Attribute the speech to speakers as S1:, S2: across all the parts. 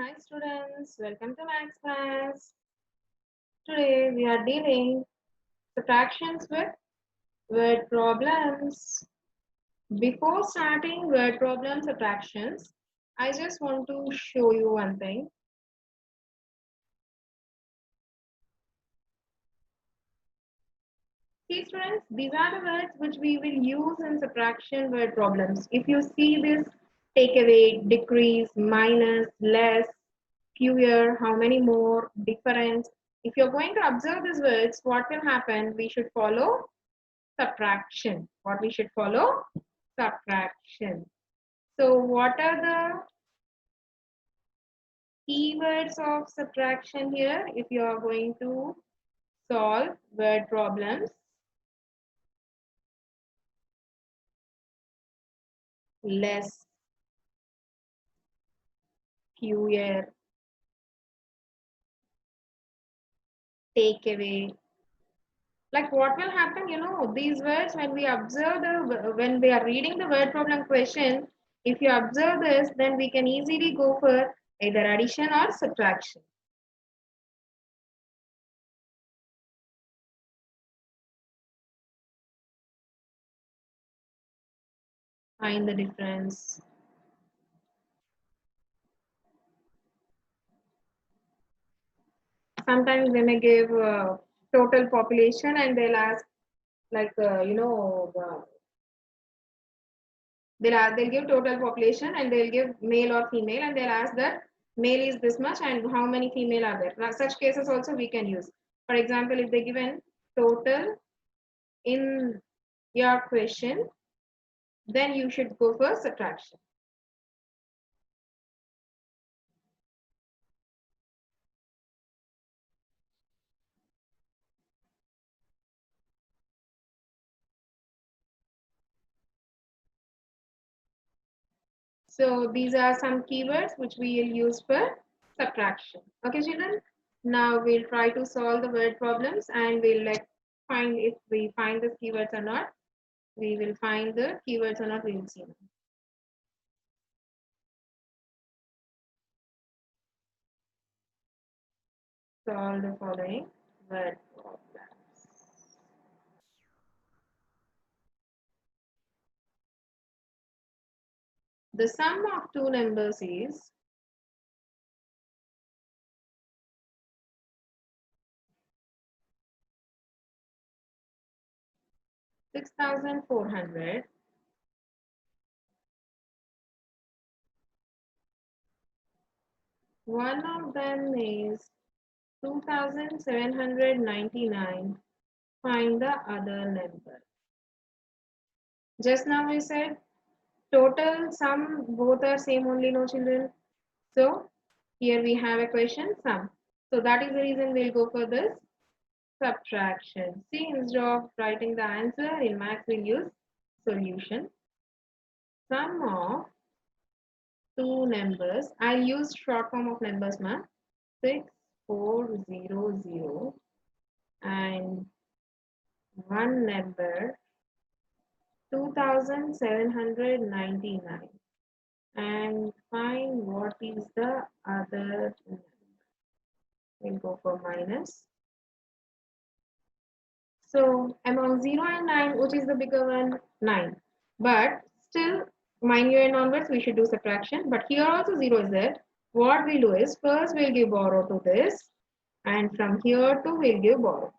S1: Hi students, welcome to Max class. Today we are dealing subtractions with word problems. Before starting word problem subtractions, I just want to show you one thing. See students, these are the words which we will use in subtraction word problems. If you see this, take away, decrease, minus, less, fewer, how many more, difference. If you're going to observe these words, what will happen? We should follow subtraction. What we should follow? Subtraction. So what are the keywords of subtraction here? If you are going to solve word problems, less, fewer, take away. Like what will happen, these words when we observe when we are reading the word problem question, if you observe this, then we can easily go for either addition or subtraction. Find the difference. Sometimes they may give total population and they'll ask like they'll give total population and they'll give male or female and they'll ask that male is this much and how many female are there. Now, such cases also we can use. For example, if they given total in your question, then you should go for subtraction. So these are some keywords which we will use for subtraction. Okay, children. Now we'll try to solve the word problems and we'll find if we find the keywords or not. We will find the keywords or not. We will see. Solve the following word problems. The sum of two numbers is 6,400. One of them is 2,799. Find the other number. Just now we said total sum both are same only, no children. So here we have a question sum. So that is the reason we'll go for this subtraction. See, instead of writing the answer in maths, we'll use solution. Sum of two numbers. I'll use short form of numbers, ma'am. 6400 and one number 2,799 and find what is the other number. We'll go for minus. So among 0 and 9, which is the bigger one? 9. But still, mind you and onwards, we should do subtraction. But here also 0 is there. What we'll do is, first we'll give borrow to this. And from here to we'll give borrow.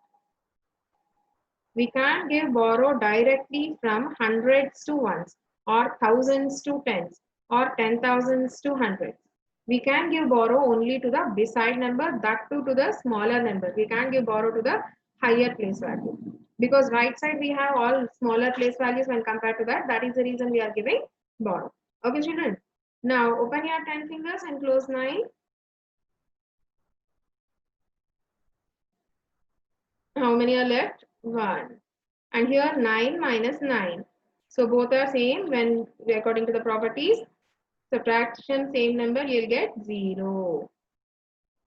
S1: We can't give borrow directly from hundreds to ones or thousands to tens or 10,000s to hundreds. We can give borrow only to the beside number, that too to the smaller number. We can't give borrow to the higher place value. Because right side we have all smaller place values when compared to that. That is the reason we are giving borrow. Okay, children. Now open your 10 fingers and close 9. How many are left? 1. And here 9 minus 9. So both are same when according to the properties. Subtraction same number, you'll get 0.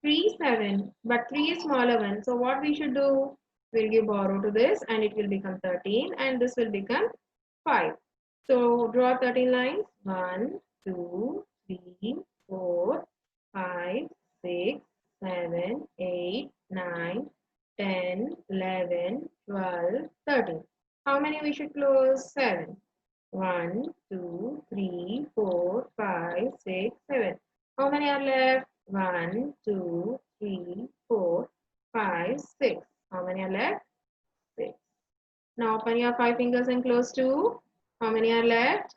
S1: 3, 7. But 3 is smaller one. So what we should do? We'll give borrow to this and it will become 13 and this will become 5. So draw 13 lines. 1, 2, 3, 4, 5, should close? 7. 1, 2, 3, 4, 5, 6, 7. How many are left? 1, 2, 3, 4, 5, 6. How many are left? 6. Now open your 5 fingers and close 2. How many are left?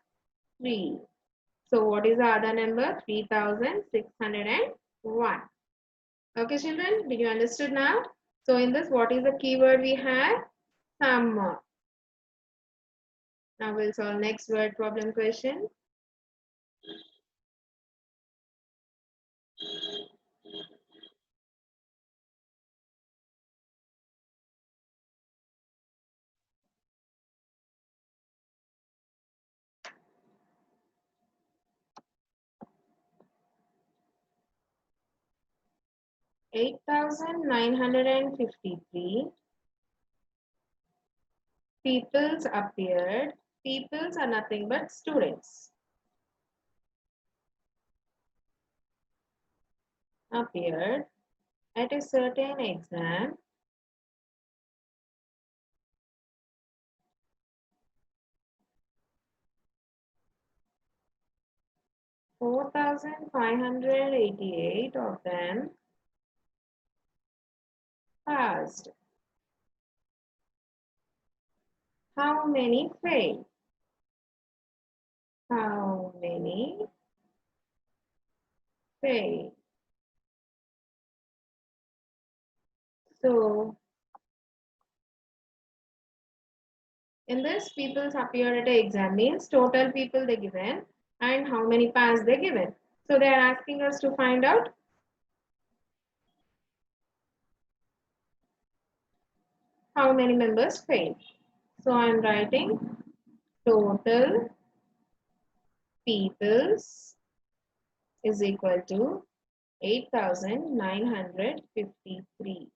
S1: 3. So what is the other number? 3601. Okay, children, did you understood now? So in this, what is the keyword we have? Sum. Now we'll solve next word problem question. $8,953 peoples appeared. Peoples are nothing but students. Appeared at a certain exam. $4,588 of them passed. How many failed? How many failed? So, in this, people's appeared at an exam means total people they given and how many passed they given. So, they are asking us to find out how many members failed. So, I am writing total peoples is equal to 8,953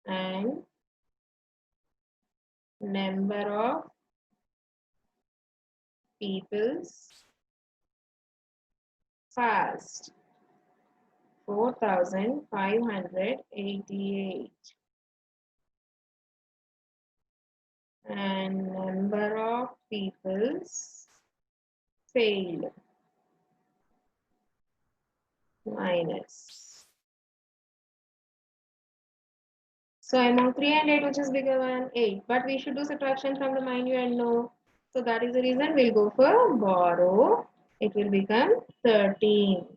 S1: and number of peoples passed 4,588 and number of peoples failed minus. So among 3 and 8, which is bigger than 8, but we should do subtraction from the mind you and know. So that is the reason we'll go for borrow. It will become 13.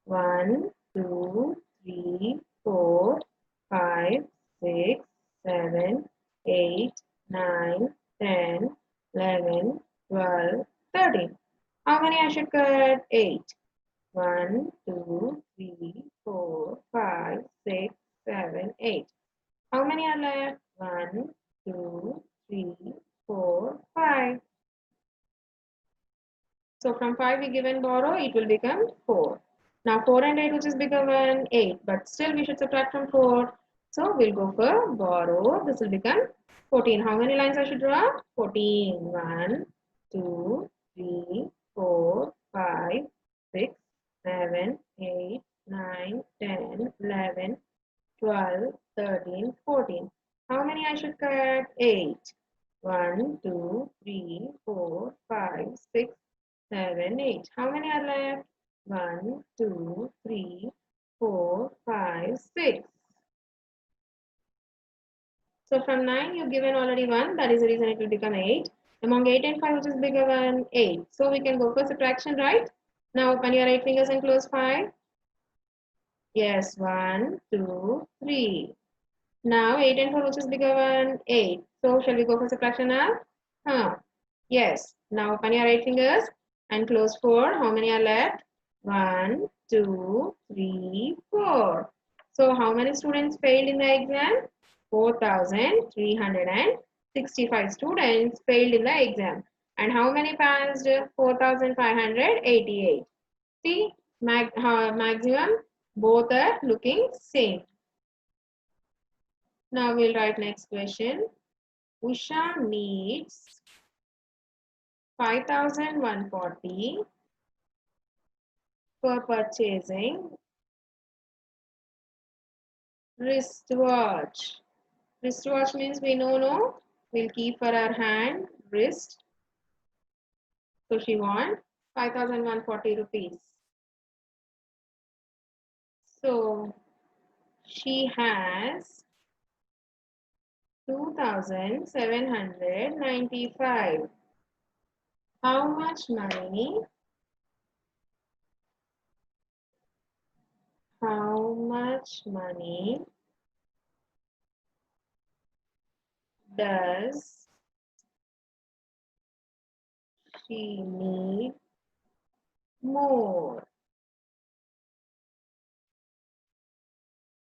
S1: 1, 2, 3, 4, 5, 6, 7, 8, 9, 10, 11, 12, 13. How many I should cut? 8. 1, 2, 3, 4, 5, 6, 7, 8. How many are left? 1, 2, 3, 4, 5. So from 5 we give and borrow, it will become 4. Now 4 and 8, which is bigger than 8, but still we should subtract from 4. So we'll go for borrow. This will become 14. How many lines I should draw? 14. 1, 2, 3, 4, 5, 6, 7, 8, 9, 10, 11, 12, 13, 14. How many I should cut? 8. 1, 2, 3, 4, 5, 6, 7, 8. How many are left? 1, 2, 3, 4, 5, 6. So from 9 you've given already 1. That is the reason it will become 8. Among 8 and 5, which is bigger than 8. So we can go for subtraction, right? Now open your 8 fingers and close 5. Yes, 1, 2, 3. Now 8 and 4, which is bigger than 8. So shall we go for subtraction now? Yes. Now open your 8 fingers and close 4. How many are left? 1, 2, 3, 4. So how many students failed in the exam? 4,365 students failed in the exam. And how many passed? 4,588. See, maximum, both are looking same. Now we'll write next question. Usha needs 5,140 for purchasing wristwatch. Wristwatch means we know, no? We'll keep for our hand. wrist. So she wants 5,140 rupees. So she has 2,795. How much money? How much money does she need more?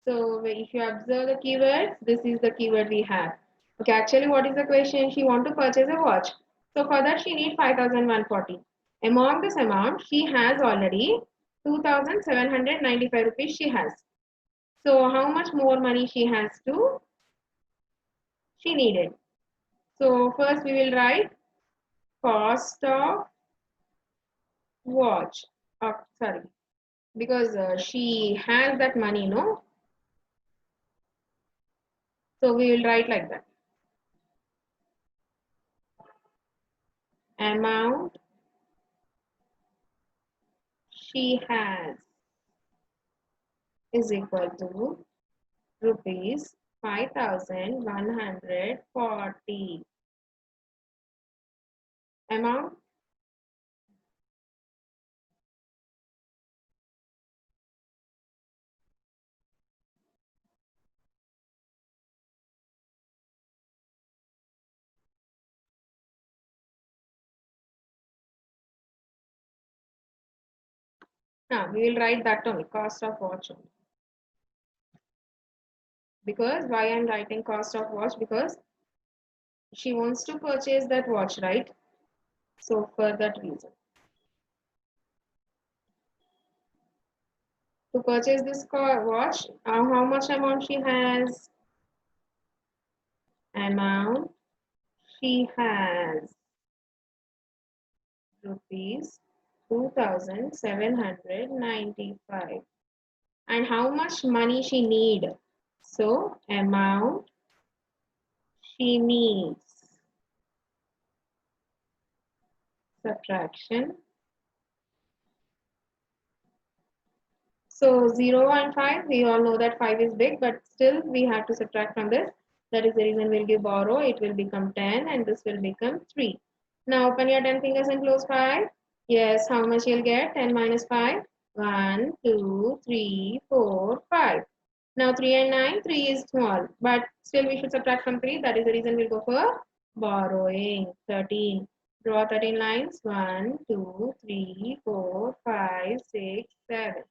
S1: So if you observe the keywords, this is the keyword we have. Okay, actually what is the question? She want to purchase a watch. So for that she need 5,140. Among this amount, she has already 2,795 rupees she has. So how much more money she has to? She needed. So first we will write cost of watch. Sorry, because she has that money, no? So we will write like that. Amount she has is equal to rupees 5,140. Amount. Now we will write that only, cost of watch only. Because why I'm writing cost of watch? Because she wants to purchase that watch, right? So for that reason. To purchase this watch, how much amount she has? Amount she has rupees 2,795. And how much money she need? So amount she needs. Subtraction. So 0 and 5, we all know that 5 is big, but still we have to subtract from this. That is the reason we'll give borrow. It will become 10 and this will become 3. Now open your 10 fingers and close 5. Yes, how much you'll get? 10 minus 5. 1, 2, 3, 4, 5. Now 3 and 9, 3 is small, but still we should subtract from 3. That is the reason we'll go for borrowing. 13. Draw 13 lines. 1, 2, 3, 4, 5, 6, 7.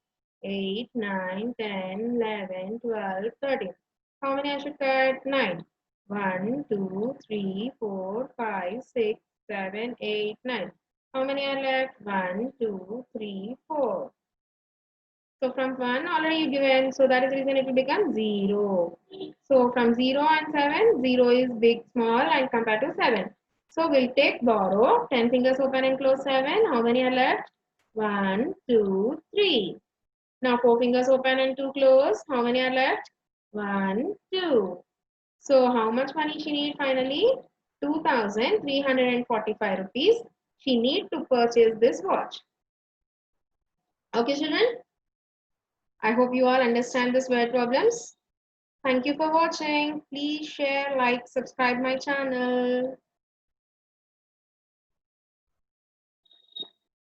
S1: 8, 9, 10, 11, 12, 13. How many I should cut? 9. 1, 2, 3, 4, 5, 6, 7, 8, 9. How many are left? 1, 2, 3, 4. So from 1 already given, so that is the reason it will become 0. So from 0 and 7, 0 is big, small and compared to 7. So we'll take borrow, 10 fingers open and close 7. How many are left? 1, 2, 3. Now 4 fingers open and 2 close. How many are left? 1, 2. So how much money she need finally? 2,345 rupees. She need to purchase this watch. Okay, children? I hope you all understand this word problems. Thank you for watching. Please share, like, subscribe my channel.